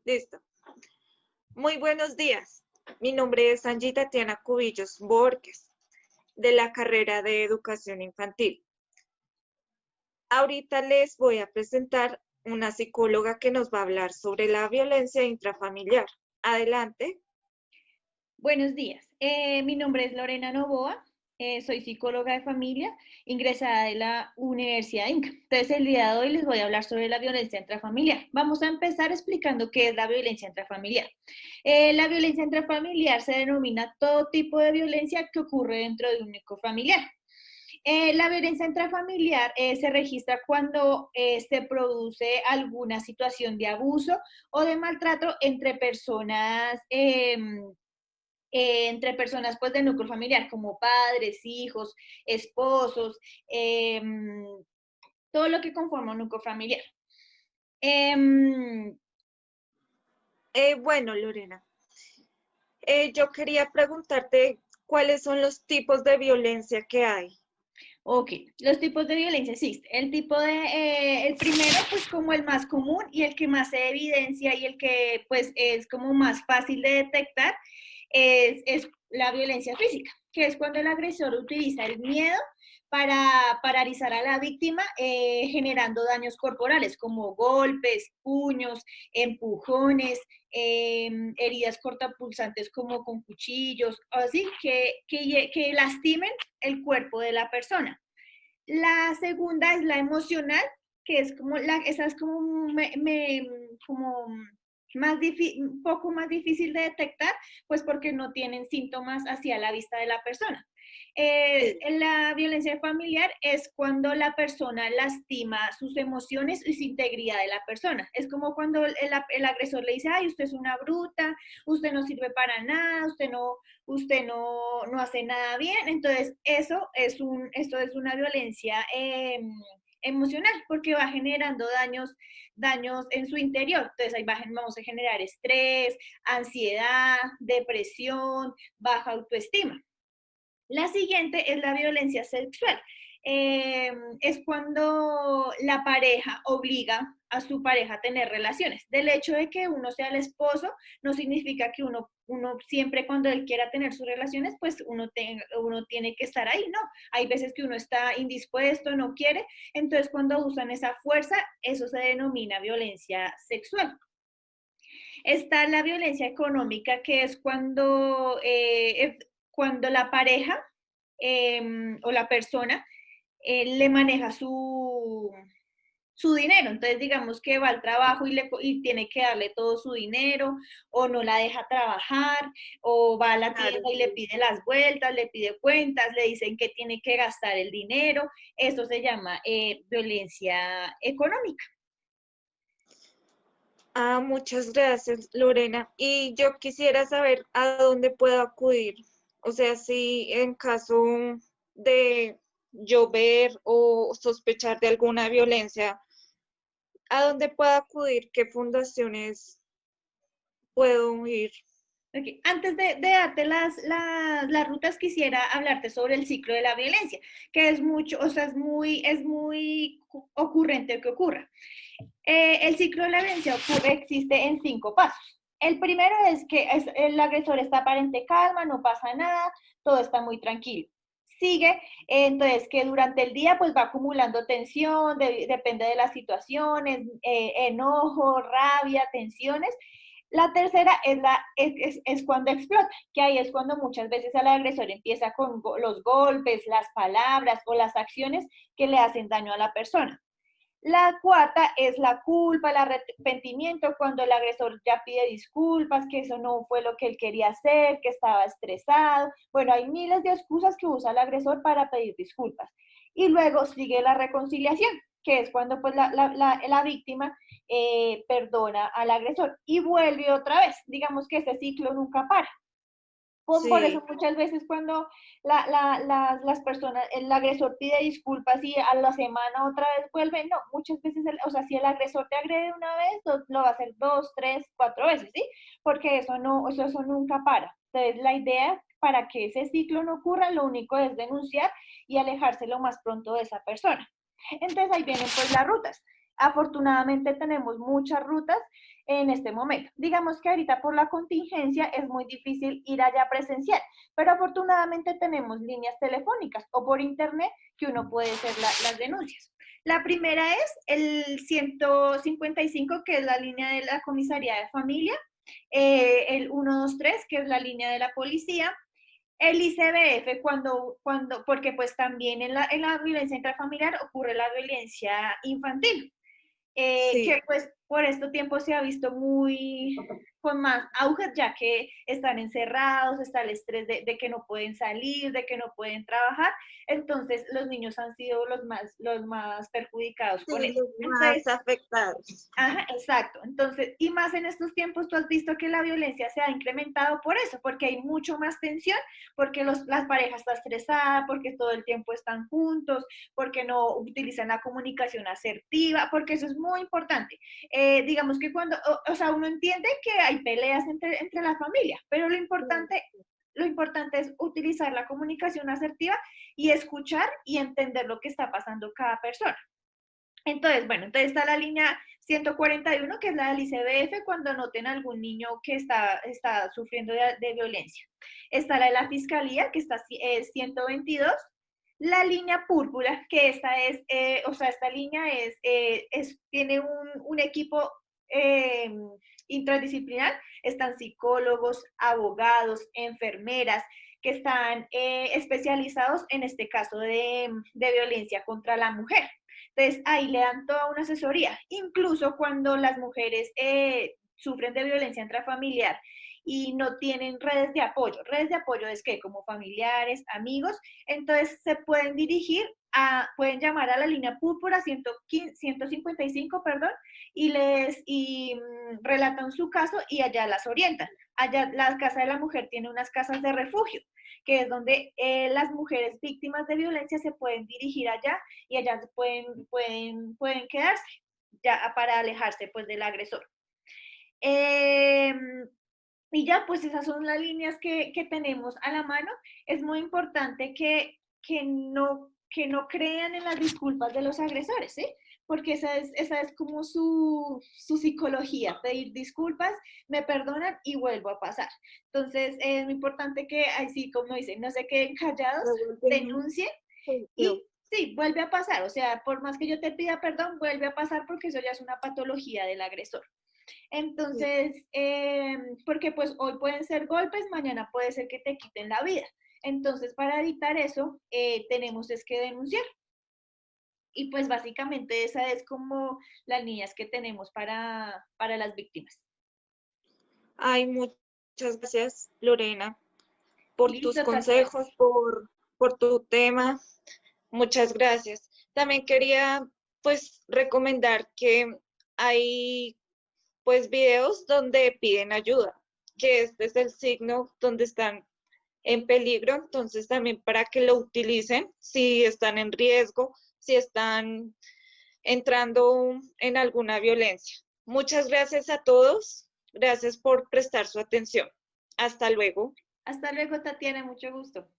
Listo. Muy buenos días. Mi nombre es Angie Tatiana Cubillos Borges, de la carrera de Educación Infantil. Ahorita les voy a presentar una psicóloga que nos va a hablar sobre la violencia intrafamiliar. Adelante. Buenos días, mi nombre es Lorena Novoa, soy psicóloga de familia, ingresada de la Universidad INCA. Entonces, el día de hoy les voy a hablar sobre la violencia intrafamiliar. Vamos a empezar explicando qué es la violencia intrafamiliar. La violencia intrafamiliar se denomina todo tipo de violencia que ocurre dentro de un núcleo familiar. La violencia intrafamiliar se registra cuando se produce alguna situación de abuso o de maltrato entre personas pues del núcleo familiar, como padres, hijos, esposos, eh, todo lo que conforma un núcleo familiar. Eh, Bueno, Lorena, yo quería preguntarte cuáles son los tipos de violencia que hay. ok, los tipos de violencia existen. El primero pues como el más común y el que más se evidencia y el que pues es como más fácil de detectar es la violencia física, que es cuando el agresor utiliza el miedo para paralizar a la víctima, generando daños corporales como golpes, puños, empujones, heridas cortapulsantes como con cuchillos, así que lastimen el cuerpo de la persona. La segunda es la emocional, que es como esa es como, como un poco más difícil de detectar, pues porque no tienen síntomas hacia la vista de la persona. Sí. La violencia familiar es cuando la persona lastima sus emociones y su integridad de la persona. Es como cuando el agresor le dice, ay, usted es una bruta, usted no sirve para nada, usted no hace nada bien. Entonces, esto es una violencia emocional porque va generando daños en su interior. Entonces, ahí vamos a generar estrés, ansiedad, depresión, baja autoestima. La siguiente es la violencia sexual. Es cuando la pareja obliga a su pareja a tener relaciones. Del hecho de que uno sea el esposo, no significa que uno siempre cuando él quiera tener sus relaciones, pues uno tiene que estar ahí, ¿no? Hay veces que uno está indispuesto, no quiere, entonces cuando usan esa fuerza, eso se denomina violencia sexual. Está la violencia económica, que es cuando la pareja o la persona le maneja su dinero. Entonces, digamos que va al trabajo y tiene que darle todo su dinero, o no la deja trabajar, o va a la Claro, tienda y le sí. pide las vueltas, le pide cuentas, le dicen que tiene que gastar el dinero. Eso se llama violencia económica. Muchas gracias, Lorena. Y yo quisiera saber a dónde puedo acudir. O sea, si en caso de yo ver o sospechar de alguna violencia, ¿a dónde puedo acudir? ¿Qué fundaciones puedo ir? Okay. Antes de darte las rutas, quisiera hablarte sobre el ciclo de la violencia, que es mucho, o sea, es muy ocurrente que ocurra. El ciclo de la violencia existe en 5 pasos. El primero es que el agresor está aparente calma, no pasa nada, todo está muy tranquilo. Sigue, entonces, que durante el día pues va acumulando tensión, depende de las situaciones, enojo, rabia, tensiones. La tercera es cuando explota, que ahí es cuando muchas veces el agresor empieza con los golpes, las palabras o las acciones que le hacen daño a la persona. La cuarta es la culpa, el arrepentimiento, cuando el agresor ya pide disculpas, que eso no fue lo que él quería hacer, que estaba estresado. Bueno, hay miles de excusas que usa el agresor para pedir disculpas. Y luego sigue la reconciliación, que es cuando pues la víctima perdona al agresor y vuelve otra vez. Digamos que ese ciclo nunca para. Por eso Sí, muchas veces cuando las personas, el agresor pide disculpas y a la semana otra vez vuelve, no, muchas veces, o sea, si el agresor te agrede una vez, lo va a hacer 2, 3, 4 veces, ¿sí? Porque eso nunca para. Entonces, la idea para que ese ciclo no ocurra, lo único es denunciar y alejarse lo más pronto de esa persona. Entonces, ahí vienen pues las rutas. Afortunadamente tenemos muchas rutas en este momento. Digamos que ahorita por la contingencia es muy difícil ir allá presencial, pero afortunadamente tenemos líneas telefónicas o por internet que uno puede hacer las denuncias. La primera es el 155, que es la línea de la comisaría de familia, el 123, que es la línea de la policía, el ICBF porque pues también en la violencia intrafamiliar ocurre la violencia infantil, que Sí, pues por este tiempo se ha visto muy con más auge, ya que están encerrados, está el estrés de que no pueden salir, de que no pueden trabajar, entonces los niños han sido los más perjudicados con sí, eso. los Entonces, más afectados. ajá, exacto. Entonces, y más en estos tiempos, tú has visto que la violencia se ha incrementado por eso, porque hay mucho más tensión, porque las parejas están estresadas, porque todo el tiempo están juntos, porque no utilizan la comunicación asertiva, porque eso es muy importante. Digamos que cuando, o sea, uno entiende que hay peleas entre la familia, pero lo importante es utilizar la comunicación asertiva y escuchar y entender lo que está pasando cada persona. Entonces, bueno, entonces está la línea 141, que es la del ICBF, cuando noten algún niño que está sufriendo de violencia. Está la de la Fiscalía, que es 122. La línea púrpura, que esta es, o sea, esta línea tiene un equipo eh, interdisciplinar. Están psicólogos, abogados, enfermeras, que están especializados en este caso de violencia contra la mujer. Entonces, ahí le dan toda una asesoría. Incluso cuando las mujeres sufren de violencia intrafamiliar y no tienen redes de apoyo. Redes de apoyo es que como familiares, amigos, entonces se pueden pueden llamar a la línea púrpura 155, perdón, y relatan su caso y allá las orientan. Allá la Casa de la Mujer tiene unas casas de refugio, que es donde las mujeres víctimas de violencia se pueden dirigir allá y allá pueden quedarse ya para alejarse pues del agresor. Eh, y ya, pues esas son las líneas que tenemos a la mano. Es muy importante que no crean en las disculpas de los agresores, ¿sí? Porque esa es como su psicología, pedir disculpas, me perdonan y vuelvo a pasar. Entonces, es muy importante que, así como dicen, no se queden callados, denuncien y sí, vuelve a pasar. O sea, por más que yo te pida perdón, vuelve a pasar porque eso ya es una patología del agresor. Entonces, porque pues hoy pueden ser golpes, mañana puede ser que te quiten la vida. Entonces, para evitar eso, tenemos es que denunciar. Y pues básicamente esa es como las líneas que tenemos para las víctimas. Ay, muchas gracias, Lorena, por tus Listo, Tatiana. consejos, por tu tema. Muchas gracias. También quería, pues, recomendar que hay, pues, videos donde piden ayuda, que este es el signo donde están en peligro, entonces también para que lo utilicen si están en riesgo, si están entrando en alguna violencia. Muchas gracias a todos. Gracias por prestar su atención. Hasta luego. Hasta luego, Tatiana. Mucho gusto.